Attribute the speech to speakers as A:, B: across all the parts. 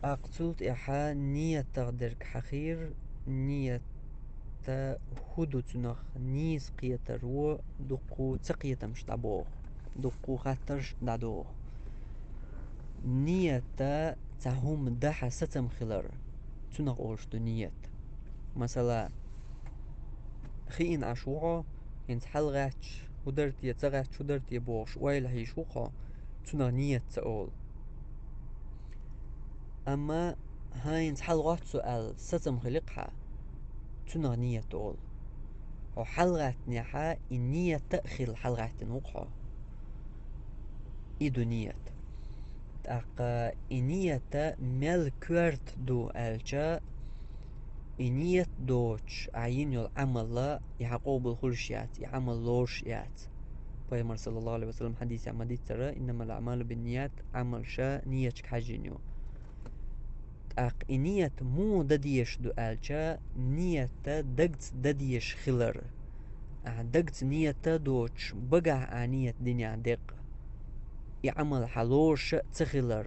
A: أقصد إحا نية تقدرك حخير نية هدو تنخ نيس قيتر و دقو تقية مش دابوغ دقو خاطرش دادوغ نية تهم داحا ستم خلر تنخ أولشتو نية مثلا خين عشوعة انت حلغاتش ودرت يتغاتش ودرت يبوغش ويل هيشوقة تنخ نية تقول أما هاي انت حلغات سؤال ستم خلقها تنخ نية تقول وحلغات نيحا النية تأخير حلغات نوقها إيدو نية أقا إنية مل كورت دو ألجا إنية دوش عين يول عمل يحقوب الخلشيات يعمل لوشيات بيمر صلى الله عليه وسلم حديث عمدي ترى إنما الأعمال بالنيات عمل شا نيتك حاجينيو أق إنية مو دديش دو ألجا نية دقت دديش خلر دقت نية دوش بقع نية دنيا دق يعمل حلوش تخلر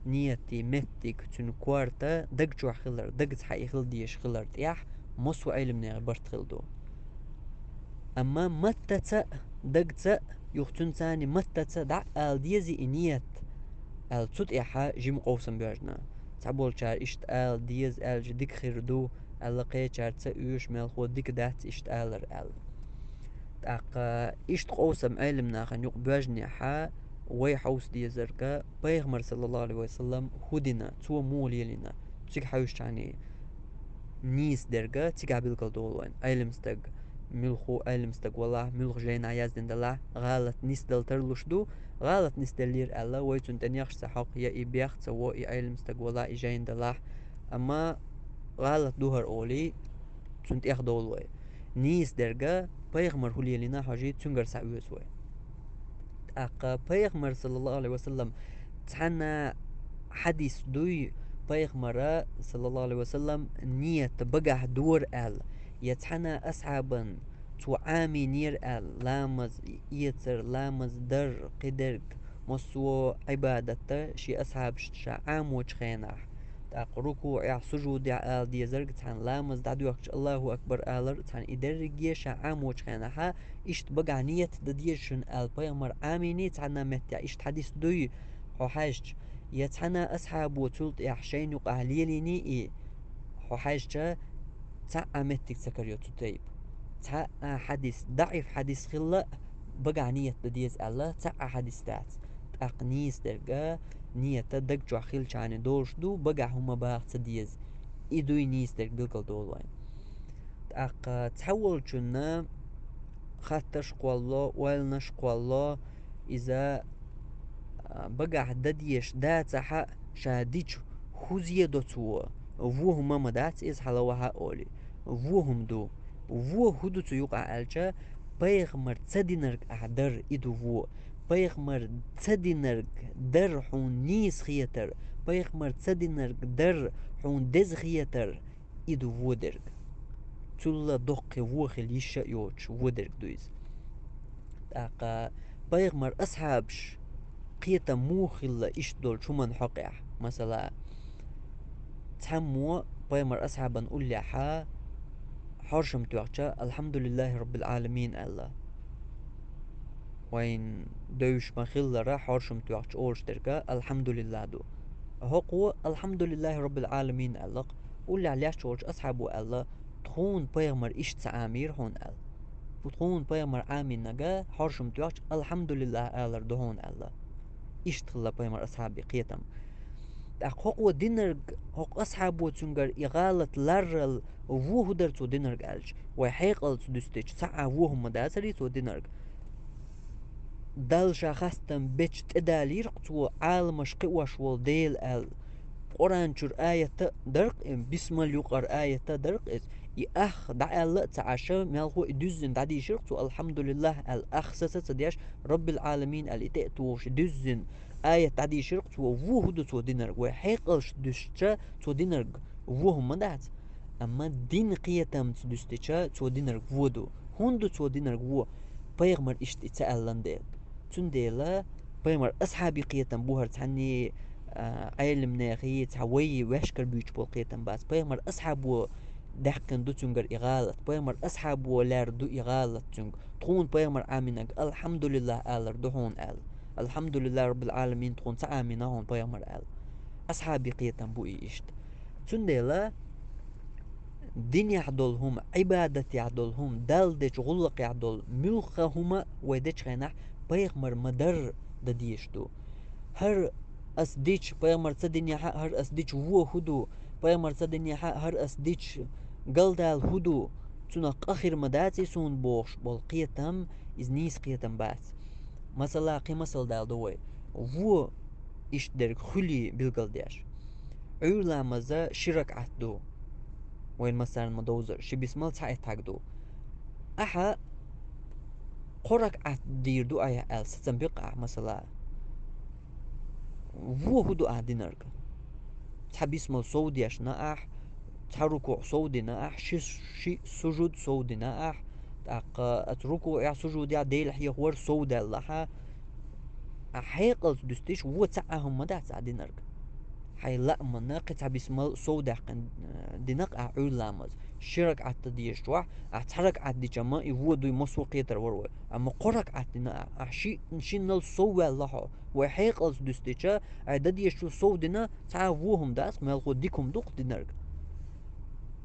A: نيتي متك تن كوارتا دقجو خلر دقت حقي خل ديش خلر تيح مصو علم نغبرت خلدو أما متتا دقتا يختن تاني متتا دع آل ديزي إنيت آل تود إحا جيم قوسم بيجنا تعبول شار إشت آل ديز آل جديك خيردو آل قي شار تا يوش ميل خود ديك دات إشت آلر آل تاق إشت قوسم علم ناخن يق بيجني حا وي حوس دي زرقا بيغمر صلى الله عليه وسلم هدنا تو مول يلينا تيك حوش يعني نيس درقا تيك عبيل قلدولوين أيلمستق ملخو أيلمستق والله ملخ جين عياز دين دلع غالت نيس دل ترلوش دو غالت نيس دلير ألا ويتون تنيخش سحق يا إبيخ تسوو إي أيلمستق والله إي جين دلع أما غالت دوهر أولي تنت إخ دولوي نيس درقا بيغمر هولي يلينا حاجي تنقر سعويسوي أقا بيغمر صلى الله عليه وسلم تحنا حديث دوي بيغمر صلى الله عليه وسلم نية بقع دور آل يتحنا أصحابا تعامي نير آل لامز يتر لامز در قدرك مصو عبادة شي أصحاب شعام وشخيناح تاق ركوع سجود آل دي زرق تحن لامز دعدو يقش الله أكبر آلر تحن إدرقية شعام وشخيناها إشت بقع نية دديشن آل بيغمر آميني تحنا متع إشت حديث دوي هو حاجج يتحنا أصحاب وتلت إحشين يقع ليليني إي هو حاجة تاع أمتك سكريو تطيب تاع حديث ضعيف حديث خلا بقع نية دديز الله تاع حديث تاعت أقنيس درقا نية تدق جو خيل شاني دولش دو بقع هما باغ تديز إدوي نيس درق دلقل دولوين أق تحول جنا خاطرش قوالله ويلنش قوالله إذا بقع دديش داتها شاديش خوزيه دوتو وهم ما دات إز حلوها أولي وهم دو وو هدو تيوقع ألجا بيغمر تدينرك أعدر إدو وو بيغمر تدينرك در حون نيس خيتر بيغمر تدينرك در حون دز خيتر إدو وو درك تلا دق وو خليش يوش وو درك دويز أقا بيغمر أصحابش قيتا مو خلا إيش دول شو من حقيح مثلا تحمو بيمر أصحابا نقول لي حرشم توقتا الحمد لله رب العالمين الله وين دوش ما خلا را حرشم توقت أورش درقا الحمد لله دو هقو الحمد لله رب العالمين الله قول لي عليش تورج أصحابو الله تخون بيمر إيش تعامير هون ال وتخون بيمر آمين نجا حرشم توقت الحمد لله الله دهون الله إيش تخلا بيمر أصحابي قيتم حق ودينرج حق أصحابه تنجر إغالة لرل ووه در تو دينرج ألج وحيقل تدستج ساعة ووه مداسري تو دينرج دال شخصتم بيش تدالير تو عالمش قواش والديل قرآن شر آية درق بسم الله يقر آية درق إس يأخ دع الله تعشى مالهو دزن دعدي شرقتو الحمد لله الأخ ستديش رب العالمين الإتأتوش دزن آية دعدي شرقتو ووه دو تو دينرق وحيقلش دشتا تو دينرق ووه مدات أما دين قيتم تدستشا تو دينرق وودو هندو تو دينرق وو بيغمر إشت إتألن ديل تنديلا بيغمر أصحابي قيتم بوهر تعني علم ناخي تعوي واشكر بيج بولقيتن باس بيمر أصحاب دحكن دو تنجر إغالت بيمر أصحاب ولار دو إغالت تنج تخون بيمر آمنك الحمد لله آلر دهون الحمد لله رب العالمين تخون تعامنا هون بيمر أصحابي قيتن بو إيشت تندلا دين يعدلهم عبادة يعدلهم دالدج غلق يعدل ملخهما ودج خناح بيغمر مدر دديشتو هر أسديش بيغمر تدنيا هر أسديش هو هدو بيغمر تدنيا هر أسديش قلدال هدو تنق آخر مداتي سون بوش بول قيتم إزنيس قيتم بات مثلا قيمة دال دوي و إيش درك خلي بالقلديش عولا مزا شرك عدو وين مثلا مدوزر شي بيسمال تاعي تاقدو أحا قرك دير دو آيا آل ستنبقع مثلا هو هدو دينارك تحب يسمال صودي أشنا أح تحركوا صودي ناح شي سجود صودي ناح أتركوا يا سجود يا ديل هي هور صودا لها أحيقل دستيش هو تاعهم مدى تاع دينارك حي لا مناقة تاع بيسمال صودا ديناق أعول لامز شرك عتديش واح أتحرك عدي جما يودو يمسو قيتر وروي أما قرك عتنا أحشي نشينال صوى الله وحيق دستيشا عددي شو صودنا تعوهم داس مالخو ديكم دوق دينارك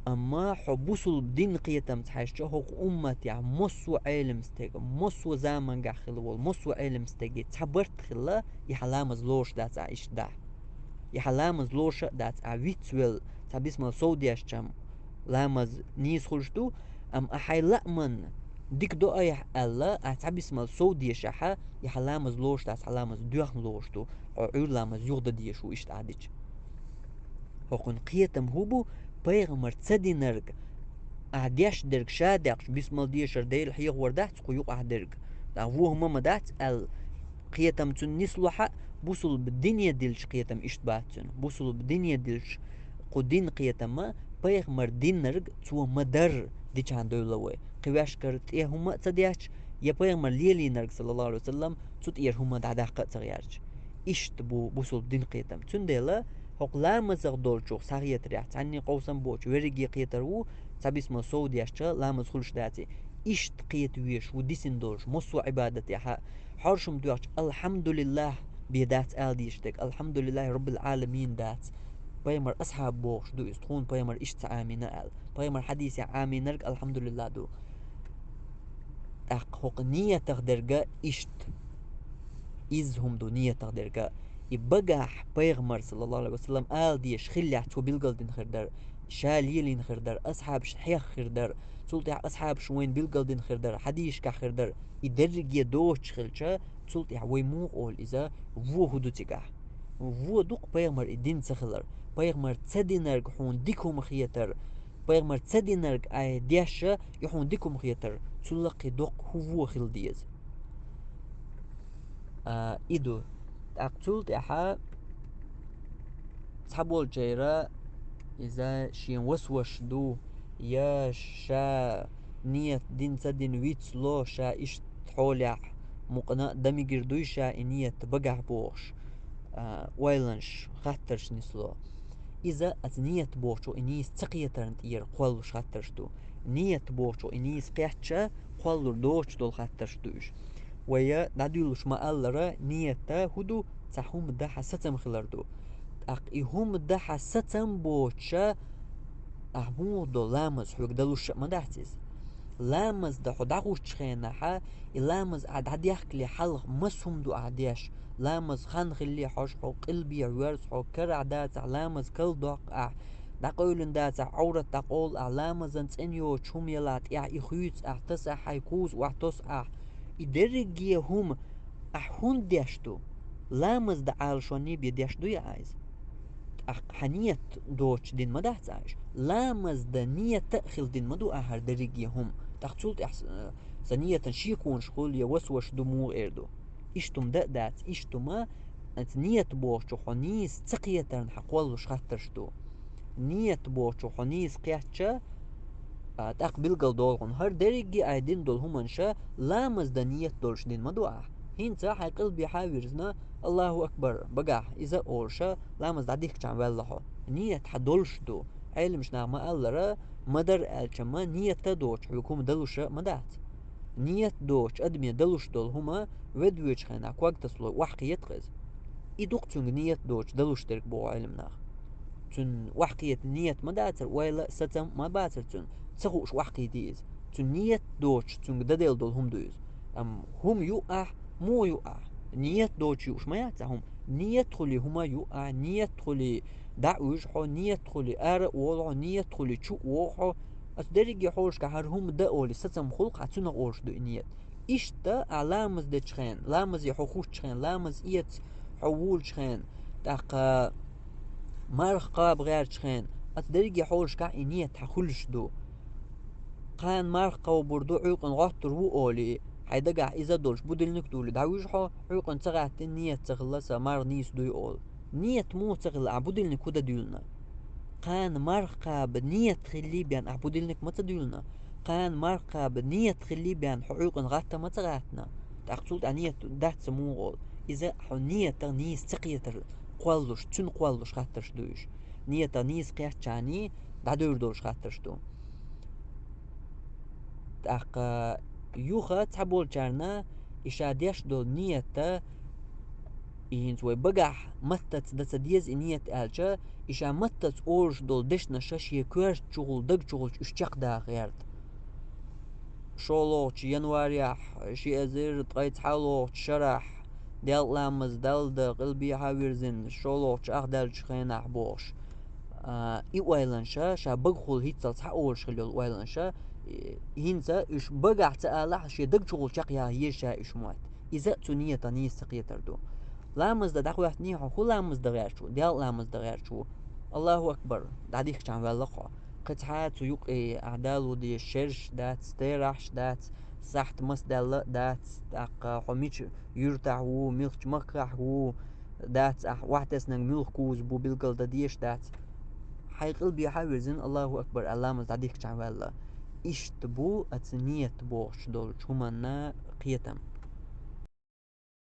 A: أما حبوسو الدين قيتم تحشا هو أمتي مصو علم ستيق مصو زمان قاخل والمصو علم ستيق تحبرت خلا يحلامز لوش داس عيش ده يحلامز لوش داس عويتويل تابيسمال صودياشتم لامز نيس خلشتو أم أحي لأمن ديك دو أيح ألا أتعبيسمال صودياشاها يحلامز لوش داس حلامز دوخن لوشتو عور لامز يغدا ديشو إشت عاديش هقون قيتم هوبو بيغمر تسدي نرق أعديش درق شادقش بسمال ديشر ديل حيغ وردات قيوق أعدرق هو هما مدات قيتم تن نسلوحا بوصل بالدنيا ديلش قيتم إشتباتن بوصل بالدنيا ديلش قدين قيتم بيغمر دين نرق تو مدر ديش عن دولوي قواش كرت إيه هما تديش يا بيغمر ليلي نرق صلى الله عليه وسلم تut إيه هما دعداقة تغيرش إشت بوصل بدين قيتم تن ديلا هق لامز دولشوق ساغيت ريح تعني قوسن بوش ورقي قيترو تابيس ما صود ياشتا لامز خلش داتي إشت قيت ويش وديسن دولش مصو عبادتي حرشم دوش الحمد لله بيدات آل ديشتك الحمد لله رب العالمين دات بيمر أصحاب بوش دو استخون بيمر إشت آمينة آل بيمر حديث آمينرك الحمد لله دو هق نية تغدرقا إشت إزهم دو نية تغدرقا يبقاح بيغمر صلى الله عليه وسلم آل ديش خليح تو بالقلدين خردر شاليلين خردر أصحاب شحيخ خردر تلتع أصحاب شوين بالقلدين خردر حديش كخردر يدرج يدوش خلشا تلتع ويمو قول إذا وو هدو تقاح وو دوق بيغمر الدين سخلر بيغمر تسدينرق حون ديكم خيتر بيغمر تسدينرق آي ديشا يحون ديكم خيتر تلقي دوق هو خل ديز إدو أقتلت أحا تحبول جيرا إذا شين وسوش دو يا شا نية دين تدين ويتس لو شا إش تحولع مقناء دمي قردوي شا إنية بقع بوش ويلنش خاترش نسلو إذا أتنية بوشو إنيس تقية ترنتير قولوش خاترش دو نية بوشو إنيس قيحتشا قولو دوش دول خاترش دوش ويا ناديولش ما ألرا نية هدو تحوم دا حستم خلردو هم دا حستم بوشا أحمو دو لامز حوك دلوش ما دحتيز لامز دا حداقوش تخيناها لامز عد يحكلي حلق مسهم دو عديش لامز خان خلي حوش حو قلبي عوارس حو كر عدات لامز كل دوق دقولن دات عورة تقول لامز انت انيو تشوم يلات إخيوت تسع حيكوز وحتوس إدرجي هم أحون ديشتو لامز دا عالشوني بيديشتو يعايز حنية دوش دين مدح تعيش لامز دا نية تأخل دين مدو أهر درجي هم تقتلت سنية شيكون شغول يوسوش دمو إردو إشتم دات إشتما أنت نية بوشو حنيس تقية ترن حقوالوش خطرشتو نية بوشو حنيس قيحتشا تقبل قل دولغن هر درجي أيدين دول همانشا لامز دا نية دولش دين مدو هينتا حي قلبي حاويرزنا الله أكبر بقى إذا أورشا لامز دعديك جان والله نية حدولش دو علم مش نعمة ألرا مدر الجما نية تدوش حيكون دلوش مدات نية دوش أدمي دلوش دول هما ودوش خينا كواك تسلو وحقي يتغز إدوق تنگ نية دوش دلوش ترك بو علمنا تن وحقية نية مداتر ويلا ستم ما باتر تن تخوش وحقي ديز تن نية دوش تنگ ددل دول هم دوز هم يقع مو يقع نية دوش يوش ما يعتهم نية تخلي هما يقع نية تخلي دعوش حو نية تخلي أرق وضع نية تخلي تشو وحو أتدرج حوش كهر هم دا أولي ستم خلق عتنا أورش دو نية إشتا علامز دي تشخين لامز يحوخوش تشخين لامز إيت حوول تشخين تاقا مارخ قاب غير تشخين أتدرج حوش كا نية تحخلش دو قان مارخ قو بردو عيقن غطر و أولي حيدقع إذا دولش بدلنك دولي دعويش حو عيقن تغعت النية تغلسة مار نيس دو يقول نية مو تغل عبودلنك كودا دولنا قان مرقى بنية تخلي بيان عبودلنك ما تدولنا قان مرقى بنية تخلي بيان حقوق غاتا ما تغاتنا تقصد نية دات سموغول إذا نية تغنيس تقيتر قوالوش تن قوالوش خاطرش دوش نية تغنيس قيات جاني دادور دوش خاطرش دو تاق يوخا تحبول جارنا إشاديش دو نية ينزوي بقح متت دت ديز نية ألجا إشا متت أورش دول دشنا شاشية كويرش شغل دق شغل اشتاق دا غيرت شولوش ينواريح شي أزير تغيت حالوش شرح ديال لامز دال دا قلبي هاويرزن شولوش أخدالش خينا بوش إي ويلنشا شا بقخل هيتسال تحاولش خليل ويلنشا هينسا إش بقع تألح شي دق شغل شاقيا هيشا إش موات إذا تنية تنيس تقيتر دو لامز دا دخو يحتني هو لامز دا غير شو ديال لامز دا غير شو الله أكبر دعديك كان والله قطعات ويق أعدال دي الشرش دات ستيرحش دات سحت مس دال دات تاق حميش يرتع هو ملك مكرح هو دات واحد سنن ملك كوز بو بلقل دا ديش دات حي قلبي حاوزن الله أكبر لامز دعديك كان والله إيش تبو أتنية تبوش دول شو منا قيتم